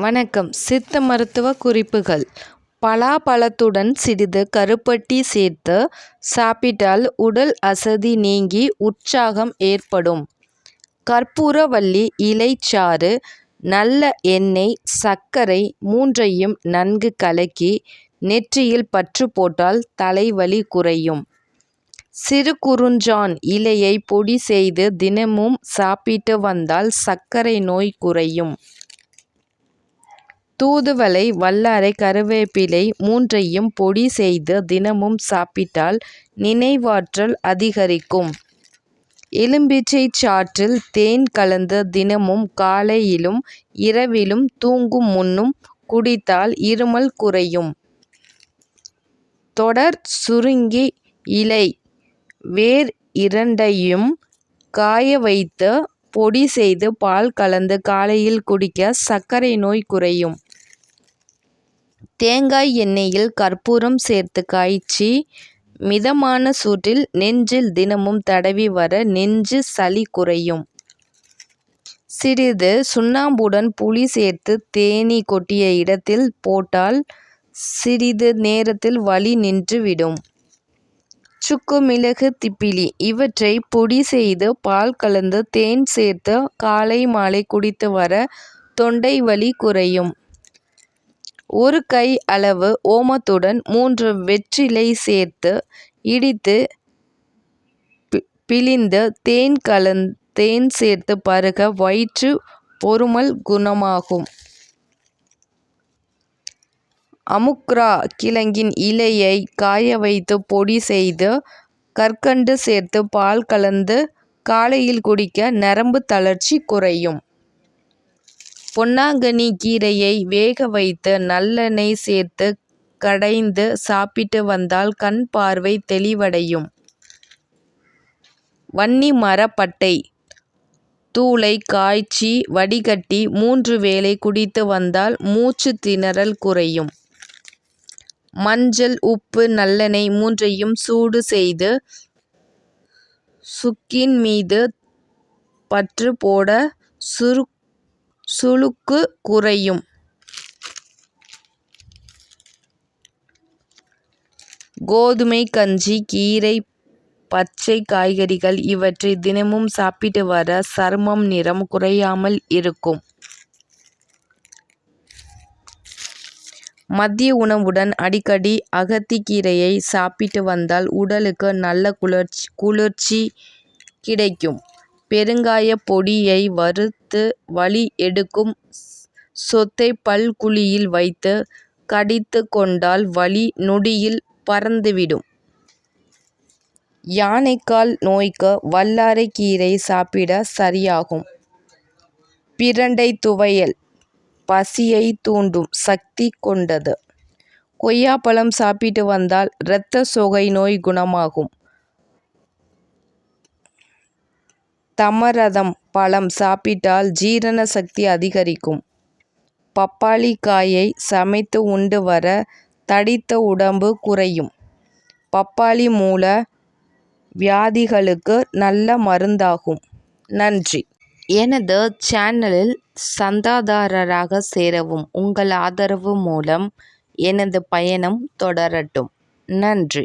வணக்கம். சித்த மருத்துவ குறிப்புகள். பலாப்பழத்துடன் சிறிது கருப்பட்டி சேர்த்து சாப்பிட்டால் உடல் அசதி நீங்கி உற்சாகம் ஏற்படும். கற்பூரவள்ளி இலைச்சாறு, நல்ல எண்ணெய், சர்க்கரை மூன்றையும் நன்கு கலக்கி நெற்றியில் பற்று போட்டால் தலைவலி குறையும். சிறுகுறிஞ்சான் இலையை பொடி செய்து தினமும் சாப்பிட்டு வந்தால் சர்க்கரை நோய் குறையும். தூதுவளை, வல்லாரை, கறிவேப்பிலை மூன்றையும் பொடி செய்து தினமும் சாப்பிட்டால் நினைவாற்றல் அதிகரிக்கும். எலுமிச்சை சாற்றில் தேன் கலந்து தினமும் காலையிலும் இரவிலும் தூங்கும் முன்னும் குடித்தால் இருமல் குறையும். தொடர் சுருங்கி இலை, வேர் இரண்டையும் காய வைத்து பொடி செய்து பால் கலந்து காலையில் குடிக்க சர்க்கரை நோய் குறையும். தேங்காய் எண்ணெயில் கற்பூரம் சேர்த்து காய்ச்சி மிதமான சூட்டில் நெஞ்சில் தினமும் தடவி வர நெஞ்சு சளி குறையும். சிறிது சுண்ணாம்புடன் புளி சேர்த்து தேனீ கொட்டிய இடத்தில் போட்டால் சிறிது நேரத்தில் வலி நின்றுவிடும். சுக்கு, மிளகு, திப்பிலி இவற்றை பொடி செய்து பால் கலந்து தேன் சேர்த்து காலை மாலை குடித்து வர தொண்டை வலி குறையும். ஒரு கை அளவு ஓமத்துடன் 3 வெற்றிலை சேர்த்து இடித்து பிழிந்து தேன் சேர்த்து பருக வயிற்று பொருமல் குணமாகும். அமுக்ரா கிழங்கின் இலையை காய வைத்து பொடி செய்து கற்கண்டு சேர்த்து பால் கலந்து காலையில் குடிக்க நரம்பு தளர்ச்சி குறையும். பொன்னாங்கண்ணி கீரையை வேக வைத்து நல்லெண்ணெய் சேர்த்து கடைந்து சாப்பிட்டு வந்தால் கண் பார்வை தெளிவடையும். வன்னி மரப்பட்டை தூளை காய்ச்சி வடிகட்டி 3 வேளை குடித்து வந்தால் மூச்சு திணறல் குறையும். மஞ்சள், உப்பு, நல்லெண்ணெய் மூன்றையும் சூடு செய்து சுக்கின் மீது பற்று போட சுளுக்கு குறையும். கோதுமை கஞ்சி, கீரை, பச்சை காய்கறிகள் இவற்றை தினமும் சாப்பிட்டு வர சருமம் நிறம் குறையாமல் இருக்கும். மதிய உணவுடன் அடிக்கடி அகத்திக்கீரையை சாப்பிட்டு வந்தால் உடலுக்கு நல்ல குளிர்ச்சி கிடைக்கும். பெருங்காய பொடியை வறுத்து வலி எடுக்கும் சொத்தை பல்குழியில் வைத்து கடித்து கொண்டால் வலி நொடியில் பறந்துவிடும். யானைக்கால் நோய்க்கு வல்லாரை கீரை சாப்பிட சரியாகும். பிரண்டை துவையல் பசியை தூண்டும் சக்தி கொண்டது. கொய்யாப்பழம் சாப்பிட்டு வந்தால் இரத்த சோகை நோய் குணமாகும். தமரதம் பழம் சாப்பிட்டால் ஜீரண சக்தி அதிகரிக்கும். பப்பாளி காயை சமைத்து உண்டு வர தடித்த உடம்பு குறையும். பப்பாளி மூல வியாதிகளுக்கு நல்ல மருந்தாகும். நன்றி. எனது சேனலில் சந்தாதாரராக சேரவும் உங்கள் ஆதரவு மூலம் எனது பயணம் தொடரட்டும். நன்றி.